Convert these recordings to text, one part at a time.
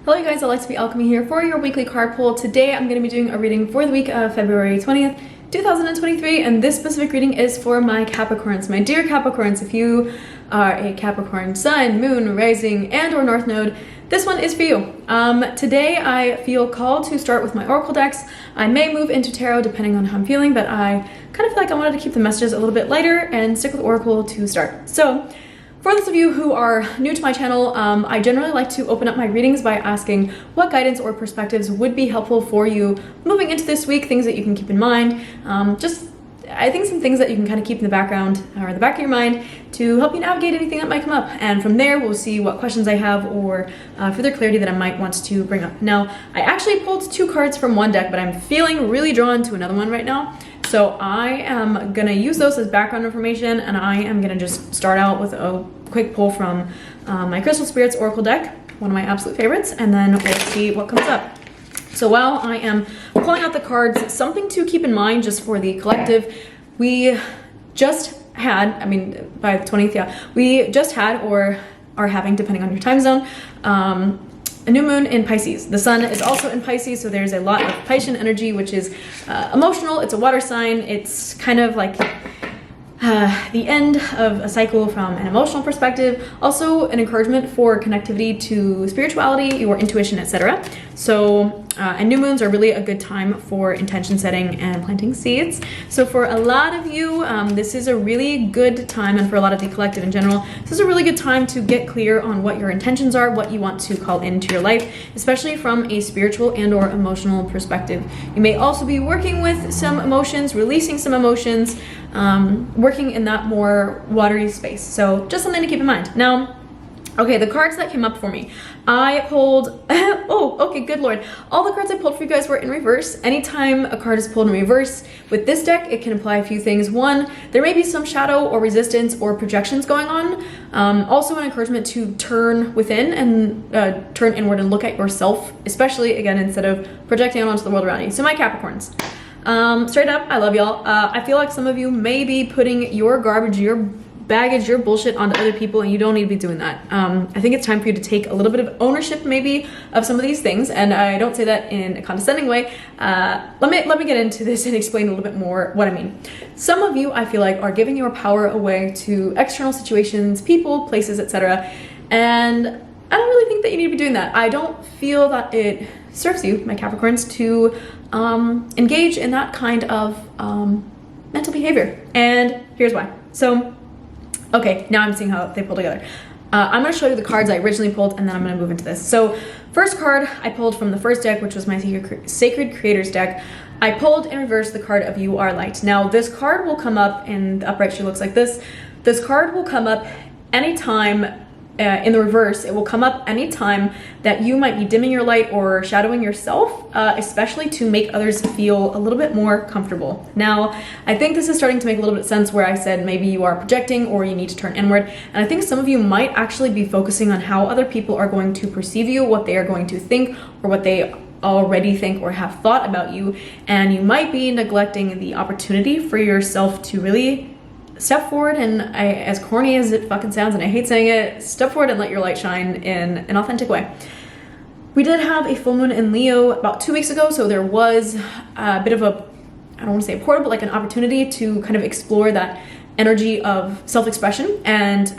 Hello you guys, Alexa Alchemy here for your weekly card pull. Today I'm going to be doing a reading for the week of February 20th, 2023, and this specific reading is for my Capricorns. My dear Capricorns, if you are a Capricorn sun, moon, rising, and or north node, this one is for you. Today I feel called to start with my oracle decks. I may move into tarot depending on how I'm feeling, but I kind of feel like I wanted to keep the messages a little bit lighter and stick with oracle to start. So for those of you who are new to my channel, I generally like to open up my readings by asking what guidance or perspectives would be helpful for you moving into this week, things that you can keep in mind. I think some things that you can kind of keep in the background or in the back of your mind to help you navigate anything that might come up. And from there, we'll see what questions I have or further clarity that I might want to bring up. Now, I actually pulled two cards from one deck, but I'm feeling really drawn to another one right now. So I am gonna use those as background information, and I am gonna just start out with a quick pull from my Crystal Spirits Oracle deck, one of my absolute favorites, and then we'll see what comes up. So while I am pulling out the cards, something to keep in mind just for the collective, we just had, by the 20th, yeah, we just had or are having, depending on your time zone, a new moon in Pisces. The sun is also in Pisces, so there's a lot of Piscean energy, which is emotional. It's a water sign. It's kind of like the end of a cycle from an emotional perspective. Also an encouragement for connectivity to spirituality, your intuition, etc. So, and new moons are really a good time for intention setting and planting seeds. So for a lot of you, this is a really good time, and for a lot of the collective in general, this is a really good time to get clear on what your intentions are, what you want to call into your life, especially from a spiritual and or emotional perspective. You may also be working with some emotions, releasing some emotions, working in that more watery space. So just something to keep in mind. Now, okay, the cards that came up for me, I pulled, oh, okay, good Lord. All the cards I pulled for you guys were in reverse. Anytime a card is pulled in reverse with this deck, it can imply a few things. One, there may be some shadow or resistance or projections going on. Also an encouragement to turn within and turn inward and look at yourself, especially, again, instead of projecting out onto the world around you. So my Capricorns, straight up, I love y'all. I feel like some of you may be putting your garbage, your baggage, your bullshit onto other people, and you don't need to be doing that. I think it's time for you to take a little bit of ownership maybe of some of these things, and I don't say that in a condescending way. Let me get into this and explain a little bit more what I mean. Some of you, I feel like, are giving your power away to external situations, people, places, etc. And I don't really think that you need to be doing that. I don't feel that it serves you, my Capricorns, to engage in that kind of mental behavior. And here's why. So, okay, now I'm seeing how they pull together. I'm going to show you the cards I originally pulled, and then I'm going to move into this. So first card I pulled from the first deck, which was my Sacred Creators deck. I pulled in reverse the card of You Are Light. Now this card will come up in the upright. She looks like this. This card will come up anytime. In the reverse, it will come up anytime that you might be dimming your light or shadowing yourself, especially to make others feel a little bit more comfortable. Now, I think this is starting to make a little bit of sense where I said maybe you are projecting or you need to turn inward. And I think some of you might actually be focusing on how other people are going to perceive you, what they are going to think, or what they already think or have thought about you. And you might be neglecting the opportunity for yourself to really step forward, and as corny as it fucking sounds, and I hate saying it, step forward and let your light shine in an authentic way. We did have a full moon in Leo about 2 weeks ago, so there was a bit of a, I don't want to say a portal, but like an opportunity to kind of explore that energy of self-expression and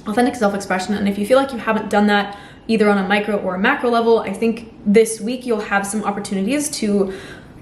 authentic self-expression. And if you feel like you haven't done that either on a micro or a macro level, I think this week you'll have some opportunities to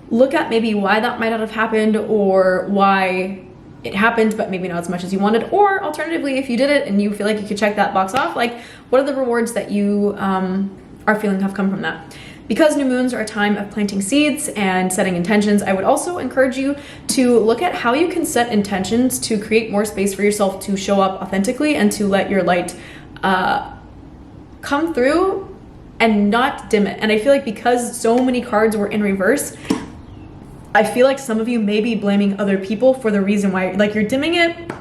look at maybe why that might not have happened, or why it happened but maybe not as much as you wanted, or alternatively, if you did it and you feel like you could check that box off, like what are the rewards that you are feeling have come from that. Because new moons are a time of planting seeds and setting intentions, I would also encourage you to look at how you can set intentions to create more space for yourself to show up authentically and to let your light come through and not dim it. And I feel like because so many cards were in reverse, I feel like some of you may be blaming other people for the reason why, like, you're dimming it.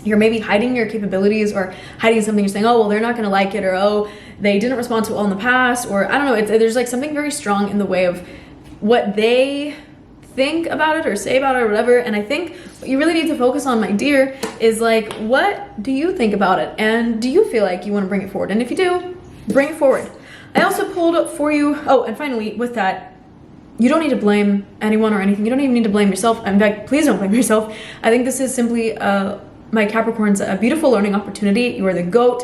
You're maybe hiding your capabilities or hiding something. You're saying, oh, well, they're not going to like it, or oh, they didn't respond to it well in the past, or I don't know. There's like something very strong in the way of what they think about it or say about it or whatever. And I think what you really need to focus on, my dear, is like, what do you think about it? And do you feel like you want to bring it forward? And if you do, bring it forward. I also pulled for you, oh, and finally with that, you don't need to blame anyone or anything. You don't even need to blame yourself. In fact, please don't blame yourself. I think this is simply, my Capricorns, a beautiful learning opportunity. You are the GOAT.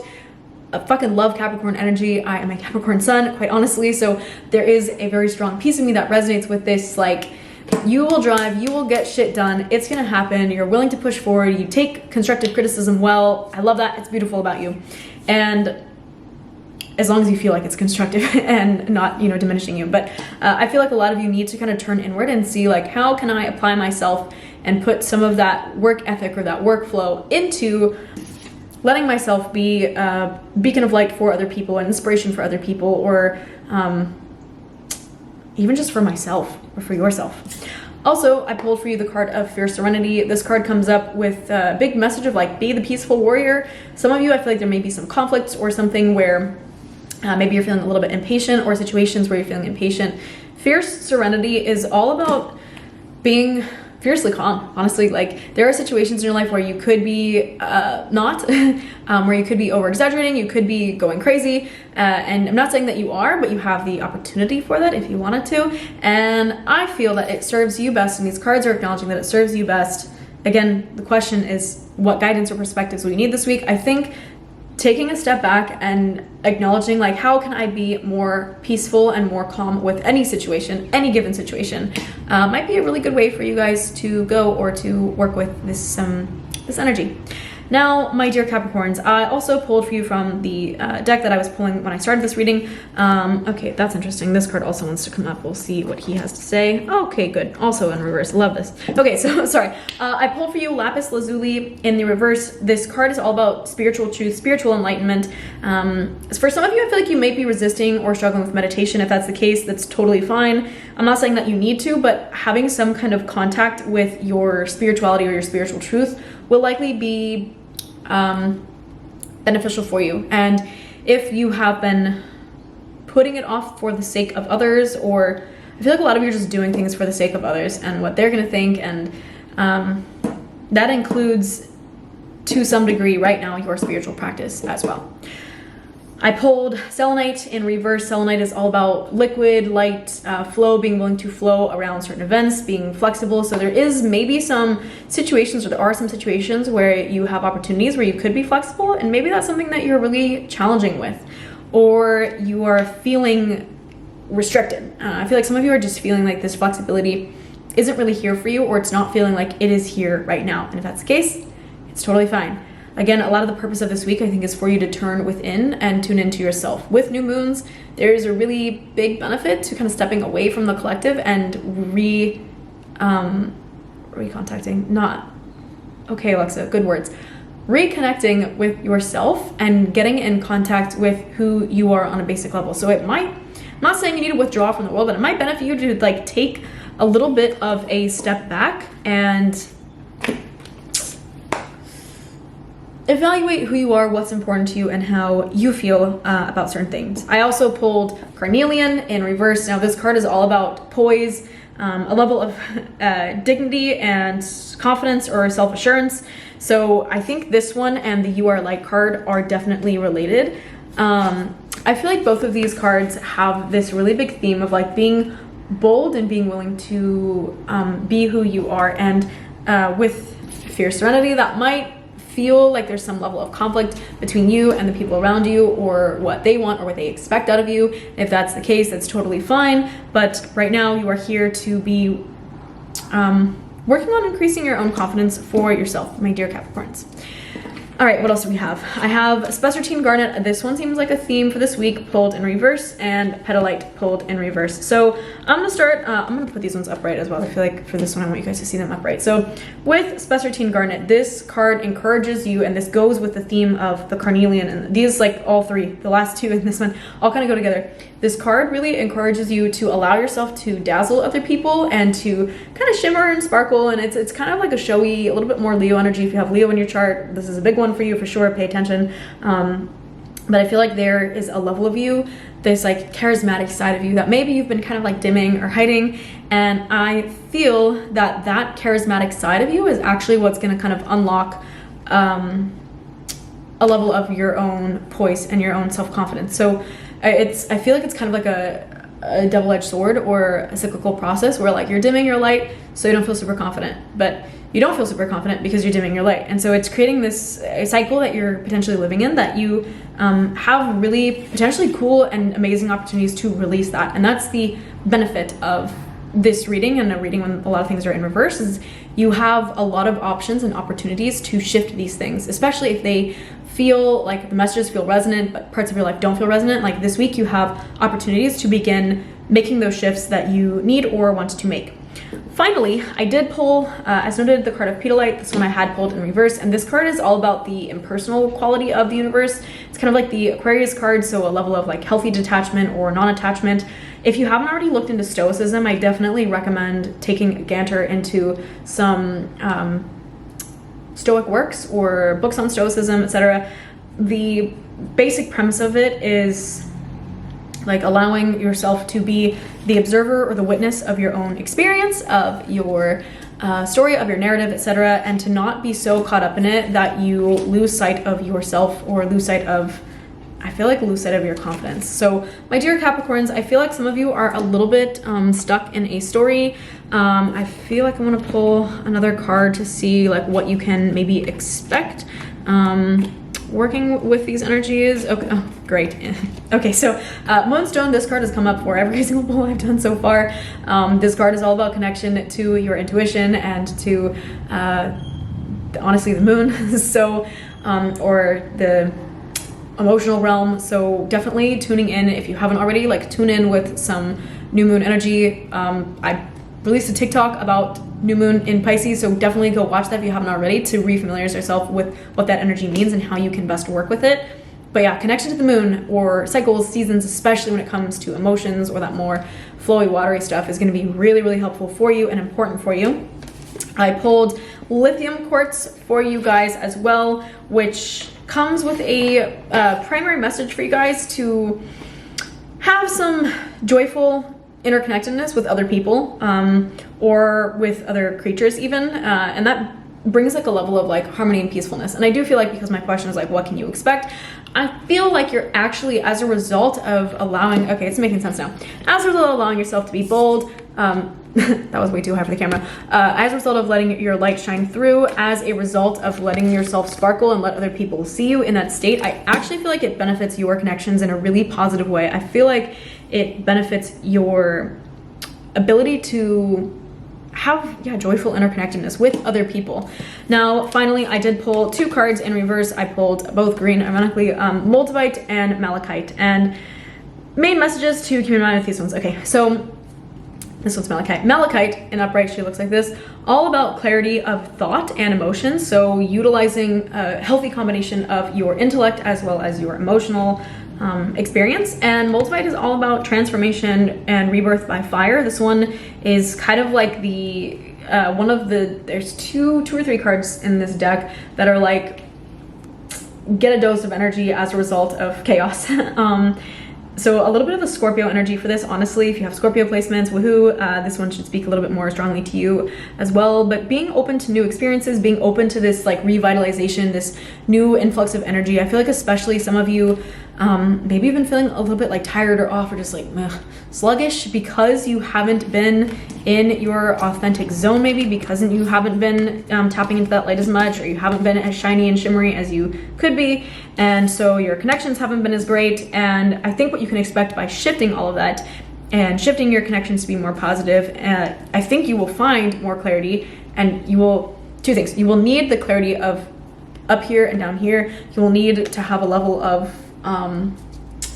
I fucking love Capricorn energy. I am a Capricorn sun, quite honestly. So there is a very strong piece of me that resonates with this, like, you will drive, you will get shit done. It's gonna happen. You're willing to push forward. You take constructive criticism well. I love that. It's beautiful about you. And as long as you feel like it's constructive and not, you know, diminishing you. But I feel like a lot of you need to kind of turn inward and see, like, how can I apply myself and put some of that work ethic or that workflow into letting myself be a beacon of light for other people and inspiration for other people, or even just for myself or for yourself. Also, I pulled for you the card of Fierce Serenity. This card comes up with a big message of, like, be the peaceful warrior. Some of you, I feel like there may be some conflicts or something where maybe you're feeling a little bit impatient, or situations where you're feeling impatient. Fierce Serenity is all about being fiercely calm, honestly. Like, there are situations in your life where you could be not, where you could be over exaggerating, you could be going crazy, and I'm not saying that you are, but you have the opportunity for that if you wanted to. And I feel that it serves you best, and these cards are acknowledging that it serves you best. Again, the question is, what guidance or perspectives will you need this week? I think taking a step back and acknowledging, like, how can I be more peaceful and more calm with any situation, any given situation, might be a really good way for you guys to go or to work with this this energy. Now, my dear Capricorns, I also pulled for you from the deck that I was pulling when I started this reading. Okay, that's interesting. This card also wants to come up. We'll see what he has to say. Okay, good. Also in reverse. Love this. Okay, so sorry. I pulled for you Lapis Lazuli in the reverse. This card is all about spiritual truth, spiritual enlightenment. For some of you, I feel like you may be resisting or struggling with meditation. If that's the case, that's totally fine. I'm not saying that you need to, but having some kind of contact with your spirituality or your spiritual truth will likely be beneficial for you. And if you have been putting it off for the sake of others, or I feel like a lot of you are just doing things for the sake of others and what they're going to think, and that includes, to some degree right now, your spiritual practice as well. I pulled Selenite in reverse. Selenite is all about liquid, light, flow, being willing to flow around certain events, being flexible. So there is maybe some situations, or there are some situations where you have opportunities where you could be flexible, and maybe that's something that you're really challenging with, or you are feeling restricted. I feel like some of you are just feeling like this flexibility isn't really here for you, or it's not feeling like it is here right now. And if that's the case, it's totally fine. Again, a lot of the purpose of this week, I think, is for you to turn within and tune into yourself. With new moons, there is a really big benefit to kind of stepping away from the collective and recontacting, not, okay, Alexa, good words. Reconnecting with yourself and getting in contact with who you are on a basic level. So it might, I'm not saying you need to withdraw from the world, but it might benefit you to, like, take a little bit of a step back and evaluate who you are, what's important to you, and how you feel about certain things. I also pulled Carnelian in reverse. Now, this card is all about poise, a level of dignity and confidence or self-assurance. So I think this one and the You Are Light card are definitely related. I feel like both of these cards have this really big theme of, like, being bold and being willing to be who you are. And with Fierce Serenity, that might feel like there's some level of conflict between you and the people around you, or what they want or what they expect out of you. If that's the case, that's totally fine. But right now you are here to be working on increasing your own confidence for yourself, my dear Capricorns. All right, what else do we have? I have Spessartine Garnet. This one seems like a theme for this week, pulled in reverse, and Petalite pulled in reverse. So I'm gonna start, I'm gonna put these ones upright as well. I feel like for this one, I want you guys to see them upright. So with Spessartine Garnet, this card encourages you, and this goes with the theme of the Carnelian, and these, like, all three, the last two and this one, all kind of go together. This card really encourages you to allow yourself to dazzle other people and to kind of shimmer and sparkle, and it's kind of like a showy, a little bit more Leo energy. If you have Leo in your chart, this is a big one for you for sure. Pay attention. But I feel like there is a level of you, this, like, charismatic side of you that maybe you've been kind of, like, dimming or hiding, and I feel that that charismatic side of you is actually what's going to kind of unlock a level of your own poise and your own self-confidence. So I feel like it's kind of like a double-edged sword or a cyclical process where like you're dimming your light so you don't feel super confident, but you don't feel super confident because you're dimming your light. And so it's creating this cycle that you're potentially living in, that you have really potentially cool and amazing opportunities to release that. And that's the benefit of this reading, and a reading when a lot of things are in reverse, is you have a lot of options and opportunities to shift these things, especially if they feel like the messages feel resonant but parts of your life don't feel resonant. Like this week you have opportunities to begin making those shifts that you need or want to make. Finally, I did pull, as noted, the card of Pedalite. This one I had pulled in reverse, and this card is all about the impersonal quality of the universe. It's kind of like the Aquarius card, so a level of like healthy detachment or non-attachment. If you haven't already looked into Stoicism, I definitely recommend taking a gander into some Stoic works or books on Stoicism, etc. The basic premise of it is like allowing yourself to be the observer or the witness of your own experience, of your story, of your narrative, etc., and to not be so caught up in it that you lose sight of yourself or lose sight of, I feel like, lose sight of your confidence. So my dear Capricorns, I feel like some of you are a little bit stuck in a story. I feel like I want to pull another card to see like what you can maybe expect working with these energies. Okay, oh, great. Okay, so Moonstone, this card has come up for every single pull I've done so far. This card is all about connection to your intuition and to honestly the moon, so or the emotional realm. So definitely tuning in, if you haven't already, like tune in with some new moon energy. I released a TikTok about new moon in Pisces, so definitely go watch that if you haven't already, to refamiliarize yourself with what that energy means and how you can best work with it. But yeah, connection to the moon or cycles, seasons, especially when it comes to emotions or that more flowy, watery stuff, is going to be really, really helpful for you and important for you. I pulled lithium quartz for you guys as well, which comes with a primary message for you guys to have some joyful interconnectedness with other people or with other creatures even, and that brings like a level of like harmony and peacefulness. And I do feel like, because my question is like, what can you expect? I feel like you're actually, as a result of allowing, okay, it's making sense now. As a result of allowing yourself to be bold, that was way too high for the camera. As a result of letting your light shine through, as a result of letting yourself sparkle and let other people see you in that state, I actually feel like it benefits your connections in a really positive way. I feel like it benefits your ability to have joyful interconnectedness with other people. Now, finally, I did pull two cards in reverse. I pulled both green, ironically, Moldavite and Malachite. And main messages to keep in mind with these ones. Okay, so this one's Malachite. Malachite, in upright, she looks like this. All about clarity of thought and emotion. So utilizing a healthy combination of your intellect as well as your emotional experience. And Moldavite is all about transformation and rebirth by fire. This one is kind of like the one of the, there's two or three cards in this deck that are like, get a dose of energy as a result of chaos. So a little bit of the Scorpio energy for this, honestly. If you have Scorpio placements, woohoo, this one should speak a little bit more strongly to you as well. But being open to new experiences, being open to this like revitalization, this new influx of energy. I feel like especially some of you maybe you've been feeling a little bit like tired or off or just like sluggish because you haven't been in your authentic zone, maybe because you haven't been tapping into that light as much, or you haven't been as shiny and shimmery as you could be, and so your connections haven't been as great. And I think what you can expect by shifting all of that and shifting your connections to be more positive, I think you will find more clarity. And you will, two things, you will need the clarity of up here and down here. You will need to have a level of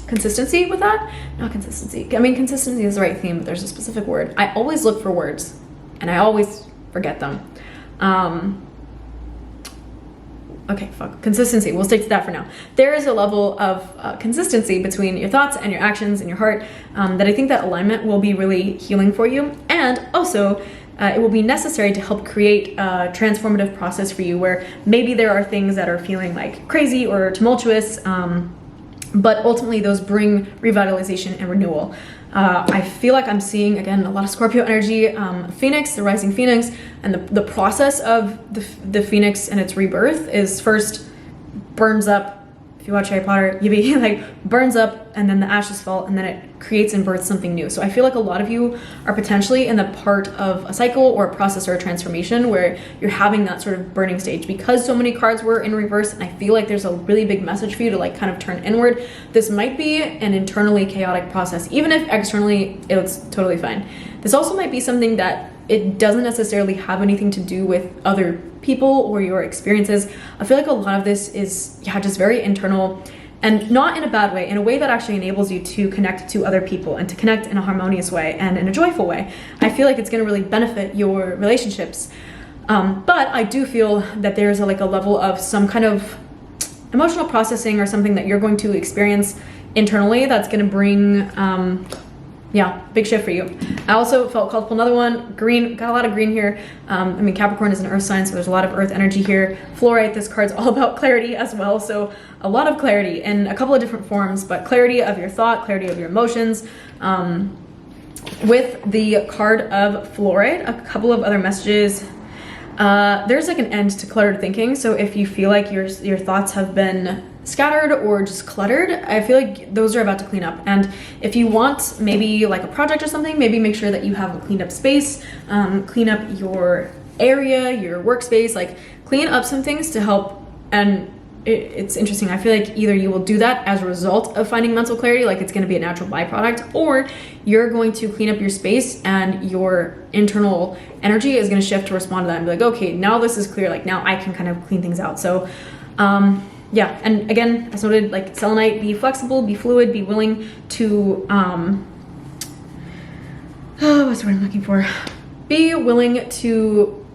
consistency with that. Not consistency, I mean consistency is the right theme, but there's a specific word. I always look for words and I always forget them. Okay, fuck, consistency, we'll stick to that for now. There is a level of consistency between your thoughts and your actions and your heart that I think that alignment will be really healing for you. And also it will be necessary to help create a transformative process for you, where maybe there are things that are feeling like crazy or tumultuous, but ultimately those bring revitalization and renewal. I feel like I'm seeing, again, a lot of Scorpio energy, Phoenix, the rising Phoenix, and the process of the Phoenix and its rebirth is first burns up you watch Harry Potter, Yibby like burns up and then the ashes fall and then it creates and births something new. So I feel like a lot of you are potentially in the part of a cycle or a process or a transformation where you're having that sort of burning stage because so many cards were in reverse, and I feel like there's a really big message for you to like kind of turn inward. This might be an internally chaotic process, even if externally it's totally fine. This also might be something that it doesn't necessarily have anything to do with other people or your experiences. I feel like a lot of this is, yeah, just very internal, and not in a bad way, in a way that actually enables you to connect to other people and to connect in a harmonious way and in a joyful way. I feel like it's going to really benefit your relationships. But I do feel that there's a level of some kind of emotional processing or something that you're going to experience internally that's going to bring yeah, big shift for you. I also felt called to pull another one. Green, got a lot of green here. I mean, Capricorn is an earth sign, so there's a lot of earth energy here. Fluorite, this card's all about clarity as well. So a lot of clarity in a couple of different forms, but clarity of your thought, clarity of your emotions. With the card of fluorite, a couple of other messages. There's like an end to cluttered thinking. So if you feel like your thoughts have been scattered or just cluttered, I feel like those are about to clean up. And if you want maybe like a project or something, maybe make sure that you have a cleaned up space, clean up your area, your workspace, like clean up some things to help. And it's interesting. I feel like either you will do that as a result of finding mental clarity, like it's going to be a natural byproduct, or you're going to clean up your space and your internal energy is going to shift to respond to that and be like, okay, now this is clear. Like now I can kind of clean things out. So, yeah. And again, as noted, like selenite, be flexible, be fluid, be willing to, what's the word I'm looking for? Be willing to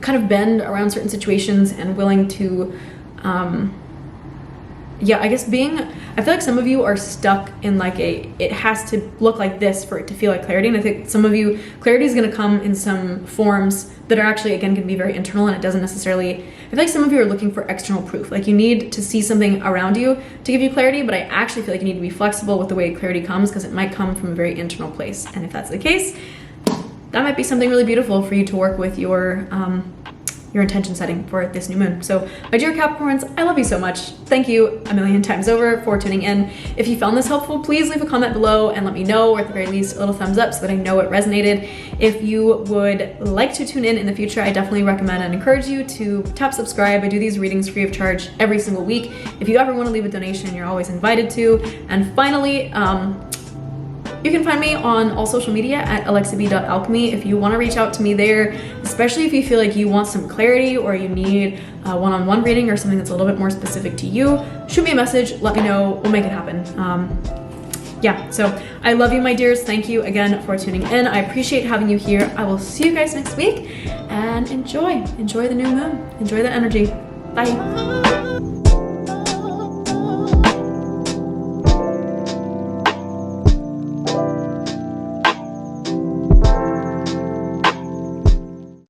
kind of bend around certain situations and willing to, yeah, I guess I feel like some of you are stuck in like it has to look like this for it to feel like clarity. And I think some of you, clarity is going to come in some forms that are actually, again, going to be very internal, and it doesn't necessarily, I feel like some of you are looking for external proof. Like you need to see something around you to give you clarity, but I actually feel like you need to be flexible with the way clarity comes because it might come from a very internal place. And if that's the case, that might be something really beautiful for you to work with your intention setting for this new moon. So my dear Capricorns, I love you so much. Thank you a million times over for tuning in. If you found this helpful, please leave a comment below and let me know, or at the very least a little thumbs up so that I know it resonated. If you would like to tune in the future, I definitely recommend and encourage you to tap subscribe. I do these readings free of charge every single week. If you ever want to leave a donation, you're always invited to. And finally, you can find me on all social media at alexib.alchemy if you want to reach out to me there, especially if you feel like you want some clarity or you need a one-on-one reading or something that's a little bit more specific to you. Shoot me a message, let me know, we'll make it happen. Yeah, so I love you, my dears. Thank you again for tuning in. I appreciate having you here. I will see you guys next week, and enjoy the new moon. Enjoy the energy. Bye.